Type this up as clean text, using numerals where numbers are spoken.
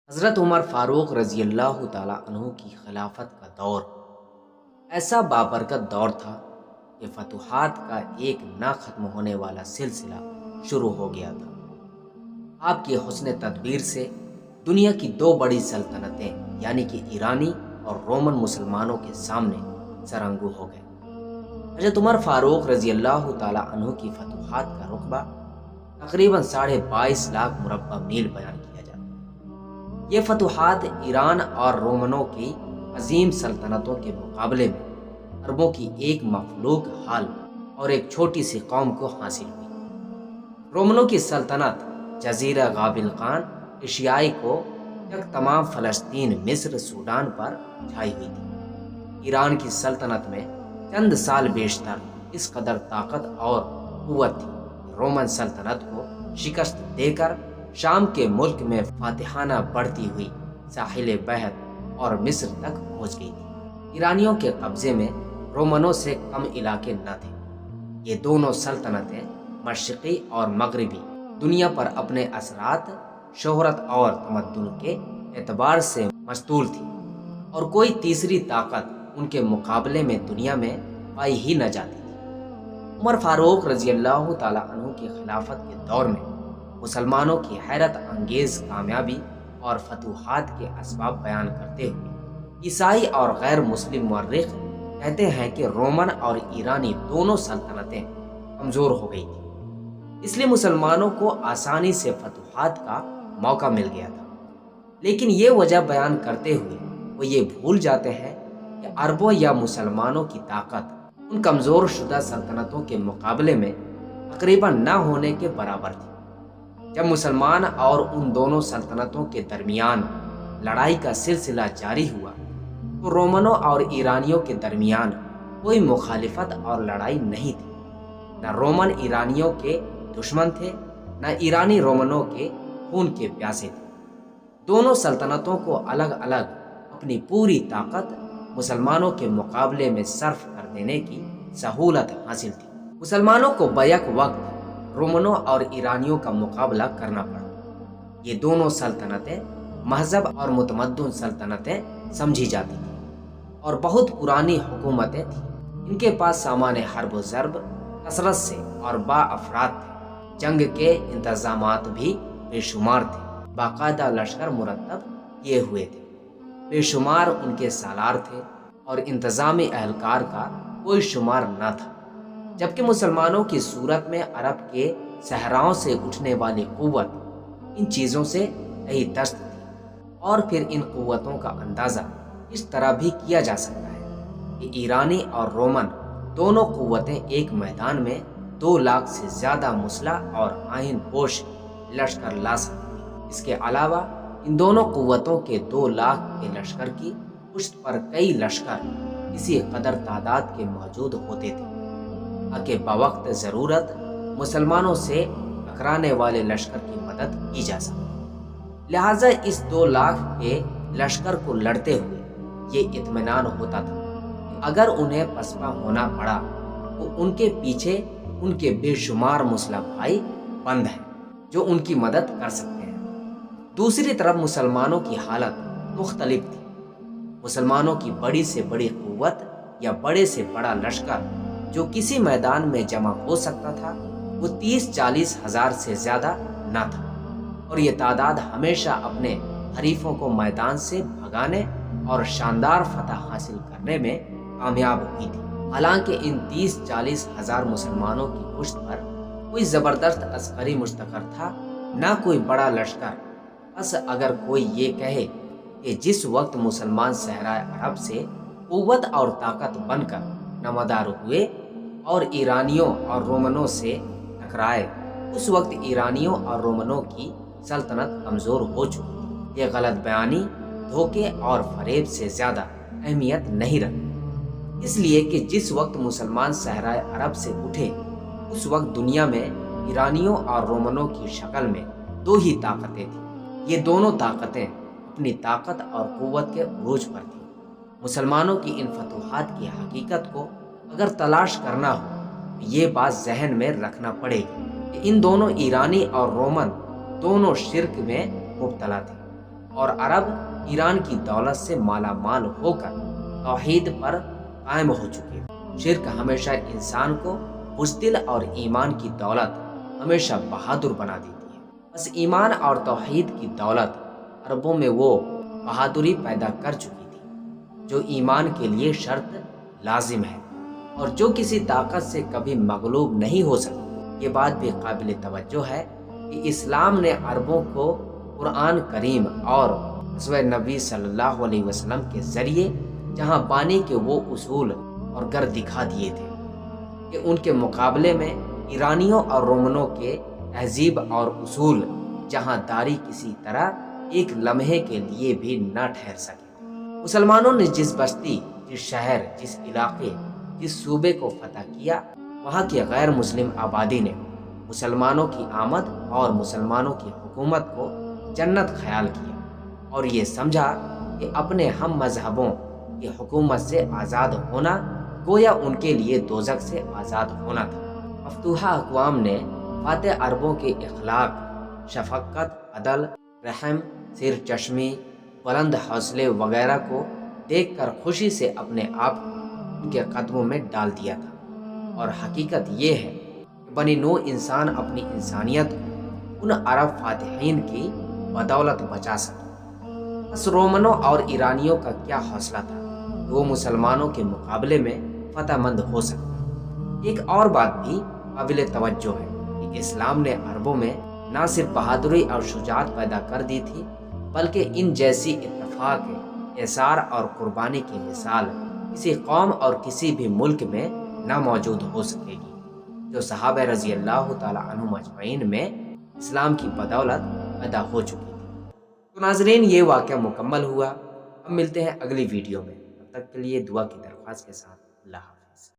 حضرت عمر فاروق رضی اللہ تعالیٰ عنہ کی خلافت کا دور ایسا بابرکت دور تھا کہ فتوحات کا ایک نہ ختم ہونے والا سلسلہ شروع ہو گیا تھا۔ آپ کی حسن تدبیر سے دنیا کی دو بڑی سلطنتیں یعنی کہ ایرانی اور رومن مسلمانوں کے سامنے سرنگو ہو گئے۔ حضرت عمر فاروق رضی اللہ تعالیٰ عنہ کی فتوحات کا رقبہ تقریباً 22.5 لاکھ مربع میل بیان کیا جاتا ہے۔ یہ فتوحات ایران اور رومنوں کی عظیم سلطنتوں کے مقابلے میں عربوں کی ایک مفلوک حال اور ایک چھوٹی سی قوم کو حاصل ہوئی۔ رومنوں کی سلطنت جزیرہ غابلقان ایشیائی کو یک تمام فلسطین، مصر، سوڈان پر چھائی ہوئی تھی۔ ایران کی سلطنت میں چند سال بیشتر اس قدر طاقت اور قوت تھی کہ رومن سلطنت کو شکست دے کر شام کے ملک میں فاتحانہ بڑھتی ہوئی ساحل بحر اور مصر تک پہنچ گئی تھی۔ ایرانیوں کے قبضے میں رومنوں سے کم علاقے نہ تھے۔ یہ دونوں سلطنتیں مشرقی اور مغربی دنیا پر اپنے اثرات، شہرت اور تمدن کے اعتبار سے مستول تھی، اور کوئی تیسری طاقت ان کے مقابلے میں دنیا میں پائی ہی نہ جاتی تھی۔ عمر فاروق رضی اللہ تعالیٰ عنہ کی خلافت کے دور میں مسلمانوں کی حیرت انگیز کامیابی اور فتوحات کے اسباب بیان کرتے ہوئے عیسائی اور غیر مسلم مورخ کہتے ہیں کہ رومن اور ایرانی دونوں سلطنتیں کمزور ہو گئی تھیں، اس لیے مسلمانوں کو آسانی سے فتوحات کا موقع مل گیا تھا۔ لیکن یہ وجہ بیان کرتے ہوئے وہ یہ بھول جاتے ہیں کہ عربوں یا مسلمانوں کی طاقت ان کمزور شدہ سلطنتوں کے مقابلے میں تقریباً نہ ہونے کے برابر تھی۔ جب مسلمان اور ان دونوں سلطنتوں کے درمیان لڑائی کا سلسلہ جاری ہوا تو رومنوں اور ایرانیوں کے درمیان کوئی مخالفت اور لڑائی نہیں تھی۔ نہ رومن ایرانیوں کے دشمن تھے، نہ ایرانی رومنوں کے خون کے پیاسے تھے۔ دونوں سلطنتوں کو الگ الگ اپنی پوری طاقت مسلمانوں کے مقابلے میں صرف کر دینے کی سہولت حاصل تھی۔ مسلمانوں کو بیک وقت رومنوں اور ایرانیوں کا مقابلہ کرنا پڑا۔ یہ دونوں سلطنتیں مہذب اور متمدن سلطنتیں سمجھی جاتی تھیں اور بہت پرانی حکومتیں تھیں۔ ان کے پاس سامان حرب و ضرب کثرت سے اور با افراد تھے۔ جنگ کے انتظامات بھی بے شمار تھے۔ باقاعدہ لشکر مرتب کیے ہوئے تھے۔ بے شمار ان کے سالار تھے اور انتظامی اہلکار کا کوئی شمار نہ تھا۔ جبکہ مسلمانوں کی صورت میں عرب کے صحراؤں سے اٹھنے والی قوت ان چیزوں سے کہیں دست تھی، اور پھر ان قوتوں کا اندازہ اس طرح بھی کیا جا سکتا ہے کہ ایرانی اور رومن دونوں قوتیں ایک میدان میں 2 لاکھ سے زیادہ مسلح اور آہن پوش لشکر لا سکتی تھی۔ اس کے علاوہ ان دونوں قوتوں کے 2 لاکھ کے لشکر کی پشت پر کئی لشکر اسی قدر تعداد کے موجود ہوتے تھے تاکہ بوقت ضرورت مسلمانوں سے ٹکرانے والے لشکر کی مدد کی جا سکے۔ لہٰذا اس 2 لاکھ کے لشکر کو لڑتے ہوئے یہ اطمینان ہوتا تھا کہ اگر انہیں پسپا ہونا پڑا تو ان کے پیچھے ان کے بے شمار مسلح بھائی بند ہیں جو ان کی مدد کر سکتے ہیں۔ دوسری طرف مسلمانوں کی حالت مختلف تھی۔ مسلمانوں کی بڑی سے بڑی قوت یا بڑے سے بڑا لشکر جو کسی میدان میں جمع ہو سکتا تھا وہ 30-40 ہزار سے زیادہ نہ تھا، اور یہ تعداد ہمیشہ اپنے حریفوں کو میدان سے بھگانے اور شاندار فتح حاصل کرنے میں کامیاب ہوئی تھی۔ حالانکہ ان 30-40 ہزار مسلمانوں کی پشت پر کوئی زبردست عسکری مشتقر تھا، نہ کوئی بڑا لشکر۔ بس اگر کوئی یہ کہے کہ جس وقت مسلمان صحرائے عرب سے قوت اور طاقت بن کر نمودار ہوئے اور ایرانیوں اور رومنوں سے ٹکرائے، اس وقت ایرانیوں اور رومنوں کی سلطنت کمزور ہو چکی تھی، یہ غلط بیانی دھوکے اور فریب سے زیادہ اہمیت نہیں رکھتی، اس لیے کہ جس وقت مسلمان صحرائے عرب سے اٹھے اس وقت دنیا میں ایرانیوں اور رومنوں کی شکل میں 2 ہی طاقتیں تھیں۔ یہ دونوں طاقتیں اپنی طاقت اور قوت کے عروج پر تھیں۔ مسلمانوں کی ان فتوحات کی حقیقت کو اگر تلاش کرنا ہو تو یہ بات ذہن میں رکھنا پڑے گی کہ ان دونوں ایرانی اور رومن دونوں شرک میں مبتلا تھے۔ اور عرب ایران کی دولت سے مالا مال ہو کر توحید پر قائم ہو چکے تھے۔ شرک ہمیشہ انسان کو بزدل اور ایمان کی دولت ہمیشہ بہادر بنا دیتی ہے۔ بس ایمان اور توحید کی دولت عربوں میں وہ بہادری پیدا کر چکی تھی جو ایمان کے لیے شرط لازم ہے اور جو کسی طاقت سے کبھی مغلوب نہیں ہو سکتی۔ یہ بات بھی قابل توجہ ہے کہ اسلام نے عربوں کو قرآن کریم اور رسول نبی صلی اللہ علیہ وسلم کے ذریعے جہاں بانی کے وہ اصول اور گر دکھا دیے تھے کہ ان کے مقابلے میں ایرانیوں اور رومنوں کے تہذیب اور اصول جہاں داری کسی طرح ایک لمحے کے لیے بھی نہ ٹھہر سکے۔ مسلمانوں نے جس بستی، جس شہر، جس علاقے، جس صوبے کو فتح کیا، وہاں کی غیر مسلم آبادی نے مسلمانوں کی آمد اور مسلمانوں کی حکومت کو جنت خیال کیا اور یہ سمجھا کہ اپنے ہم مذہبوں کی حکومت سے آزاد ہونا گویا ان کے لیے دوزخ سے آزاد ہونا تھا۔ مفتوحہ اقوام نے فاتح عربوں کے اخلاق، شفقت، عدل، رحم، سیر چشمی، بلند حوصلے وغیرہ کو دیکھ کر خوشی سے اپنے آپ کو ان کے قدموں میں ڈال دیا تھا۔ اور حقیقت یہ ہے کہ بنی نوع انسان اپنی انسانیت کو ان عرب فاتحین کی بدولت بچا سکے۔ بس رومنوں اور ایرانیوں کا کیا حوصلہ تھا کہ وہ مسلمانوں کے مقابلے میں فتح مند ہو سکتے۔ ایک اور بات بھی قابل توجہ ہے کہ اسلام نے عربوں میں نہ صرف بہادری اور شجاعت پیدا کر دی تھی بلکہ ان جیسی اتفاق، ایثار اور قربانی کی مثال کسی قوم اور کسی بھی ملک میں نہ موجود ہو سکے گی جو صحابہ رضی اللہ تعالی عنہم اجمعین میں اسلام کی بدولت پیدا ہو چکی تھی۔ تو ناظرین، یہ واقعہ مکمل ہوا۔ ہم ملتے ہیں اگلی ویڈیو میں، تب تک کے لیے دعا کی درخواست کے ساتھ اللہ حافظ۔